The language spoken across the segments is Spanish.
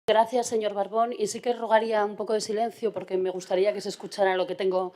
Gracias, señor Barbón. Y sí que rogaría un poco de silencio porque me gustaría que se escuchara lo que tengo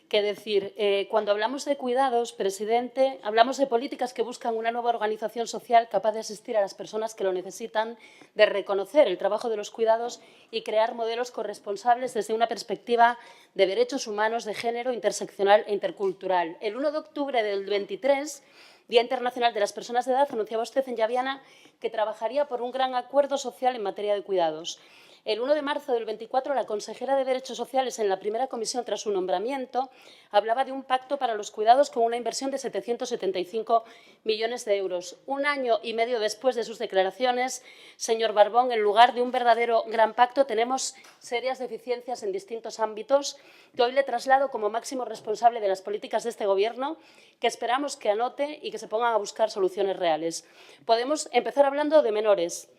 que decir. Cuando hablamos de cuidados, presidente, hablamos de políticas que buscan una nueva organización social capaz de asistir a las personas que lo necesitan, de reconocer el trabajo de los cuidados y crear modelos corresponsables desde una perspectiva de derechos humanos, de género, interseccional e intercultural. El 1 de octubre del 23, Día Internacional de las Personas de Edad, anunciaba usted en Llaviana que trabajaría por un gran acuerdo social en materia de cuidados. El 1 de marzo del 24, la consejera de Derechos Sociales, en la primera comisión tras su nombramiento, hablaba de un pacto para los cuidados con una inversión de 775 millones de euros. Un año y medio después de sus declaraciones, señor Barbón, en lugar de un verdadero gran pacto, tenemos serias deficiencias en distintos ámbitos que hoy le traslado como máximo responsable de las políticas de este Gobierno, que esperamos que anote y que se pongan a buscar soluciones reales. Podemos empezar hablando de menores.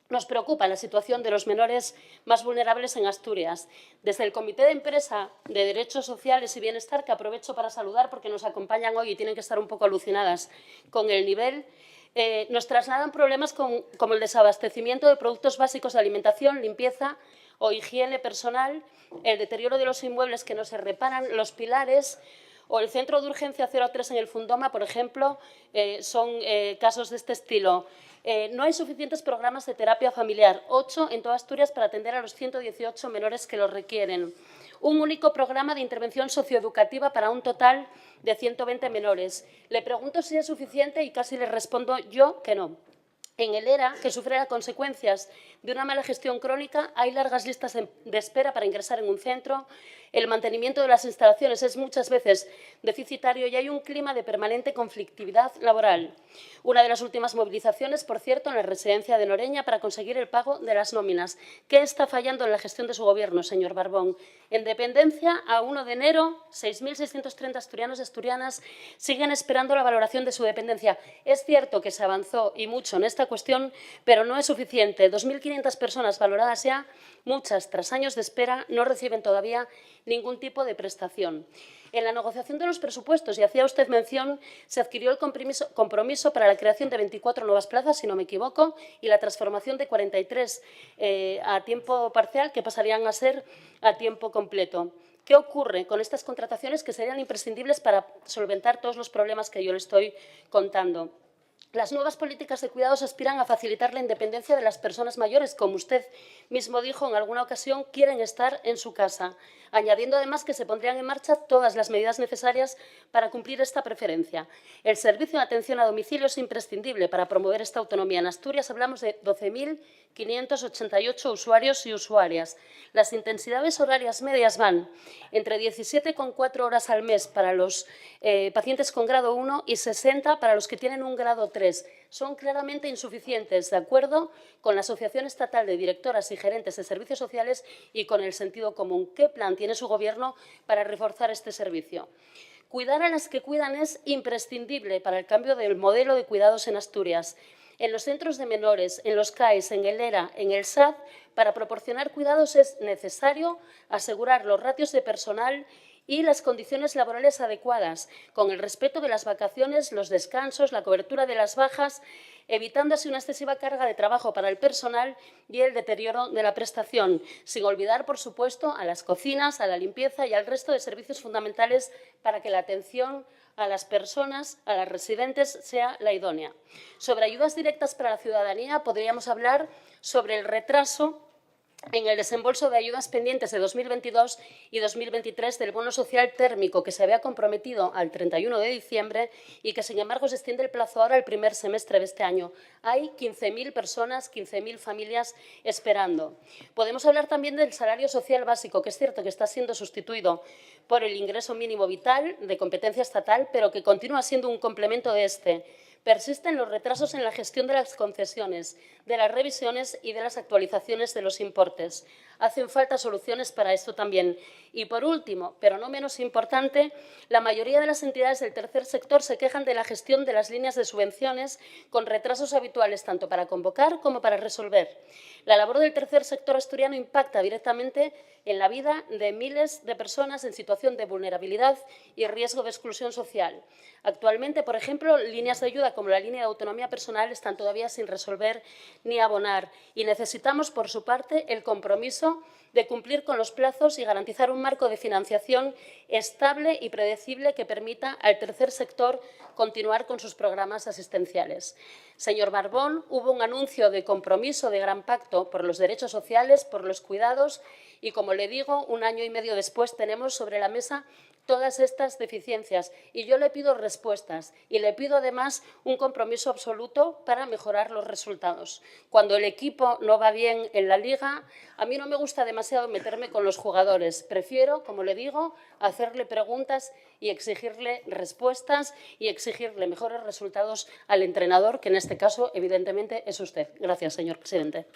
Nos preocupa la situación de los menores más vulnerables en Asturias. Desde el Comité de Empresa de Derechos Sociales y Bienestar, que aprovecho para saludar porque nos acompañan hoy y tienen que estar un poco alucinadas con el nivel, nos trasladan problemas como el desabastecimiento de productos básicos de alimentación, limpieza o higiene personal, el deterioro de los inmuebles que no se reparan, los pilares o el Centro de Urgencia 03 en el Fundoma, por ejemplo, son casos de este estilo. No hay suficientes programas de terapia familiar, 8 en toda Asturias para atender a los 118 menores que lo requieren. Un único programa de intervención socioeducativa para un total de 120 menores. Le pregunto si es suficiente y casi le respondo yo que no. En el ERA, que sufre las consecuencias de una mala gestión crónica, hay largas listas de espera para ingresar en un centro, el mantenimiento de las instalaciones es muchas veces deficitario y hay un clima de permanente conflictividad laboral. Una de las últimas movilizaciones, por cierto, en la residencia de Noreña para conseguir el pago de las nóminas. ¿Qué está fallando en la gestión de su Gobierno, señor Barbón? En dependencia, a 1 de enero, 6.630 asturianos y asturianas siguen esperando la valoración de su dependencia. Es cierto que se avanzó y mucho en esta cuestión, pero no es suficiente. 2.500 personas valoradas ya, muchas tras años de espera, no reciben todavía ningún tipo de prestación. En la negociación de los presupuestos, y hacía usted mención, se adquirió el compromiso para la creación de 24 nuevas plazas, si no me equivoco, y la transformación de 43 a tiempo parcial, que pasarían a ser a tiempo completo. ¿Qué ocurre con estas contrataciones que serían imprescindibles para solventar todos los problemas que yo le estoy contando? Las nuevas políticas de cuidados aspiran a facilitar la independencia de las personas mayores, como usted mismo dijo en alguna ocasión, quieren estar en su casa, añadiendo además que se pondrían en marcha todas las medidas necesarias para cumplir esta preferencia. El servicio de atención a domicilio es imprescindible para promover esta autonomía. En Asturias hablamos de 12.588 usuarios y usuarias. Las intensidades horarias medias van entre 17,4 horas al mes para los pacientes con grado 1 y 60 para los que tienen un grado 3. Son claramente insuficientes, de acuerdo con la Asociación Estatal de Directoras y Gerentes de Servicios Sociales y con el sentido común. ¿Qué plan tiene su Gobierno para reforzar este servicio? Cuidar a las que cuidan es imprescindible para el cambio del modelo de cuidados en Asturias. En los centros de menores, en los CAES, en el ERA, en el SAD, para proporcionar cuidados es necesario asegurar los ratios de personal y las condiciones laborales adecuadas, con el respeto de las vacaciones, los descansos, la cobertura de las bajas, evitando así una excesiva carga de trabajo para el personal y el deterioro de la prestación, sin olvidar, por supuesto, a las cocinas, a la limpieza y al resto de servicios fundamentales para que la atención a las personas, a las residentes, sea la idónea. Sobre ayudas directas para la ciudadanía podríamos hablar sobre el retraso en el desembolso de ayudas pendientes de 2022 y 2023 del bono social térmico que se había comprometido al 31 de diciembre y que, sin embargo, se extiende el plazo ahora al primer semestre de este año. Hay 15.000 personas, 15.000 familias esperando. Podemos hablar también del salario social básico, que es cierto que está siendo sustituido por el ingreso mínimo vital de competencia estatal, pero que continúa siendo un complemento de este. Persisten los retrasos en la gestión de las concesiones, de las revisiones y de las actualizaciones de los importes. Hacen falta soluciones para esto también. Y, por último, pero no menos importante, la mayoría de las entidades del tercer sector se quejan de la gestión de las líneas de subvenciones con retrasos habituales tanto para convocar como para resolver. La labor del tercer sector asturiano impacta directamente en la vida de miles de personas en situación de vulnerabilidad y riesgo de exclusión social. Actualmente, por ejemplo, líneas de ayuda como la línea de autonomía personal están todavía sin resolver ni abonar y necesitamos, por su parte, el compromiso de cumplir con los plazos y garantizar un marco de financiación estable y predecible que permita al tercer sector continuar con sus programas asistenciales. Señor Barbón, hubo un anuncio de compromiso de gran pacto por los derechos sociales, por los cuidados y, como le digo, 1 año y medio después tenemos sobre la mesa todas estas deficiencias y yo le pido respuestas y le pido además un compromiso absoluto para mejorar los resultados. Cuando el equipo no va bien en la liga, a mí no me gusta demasiado meterme con los jugadores. Prefiero, como le digo, hacerle preguntas y exigirle respuestas y exigirle mejores resultados al entrenador, que en este caso, evidentemente, es usted. Gracias, señor presidente.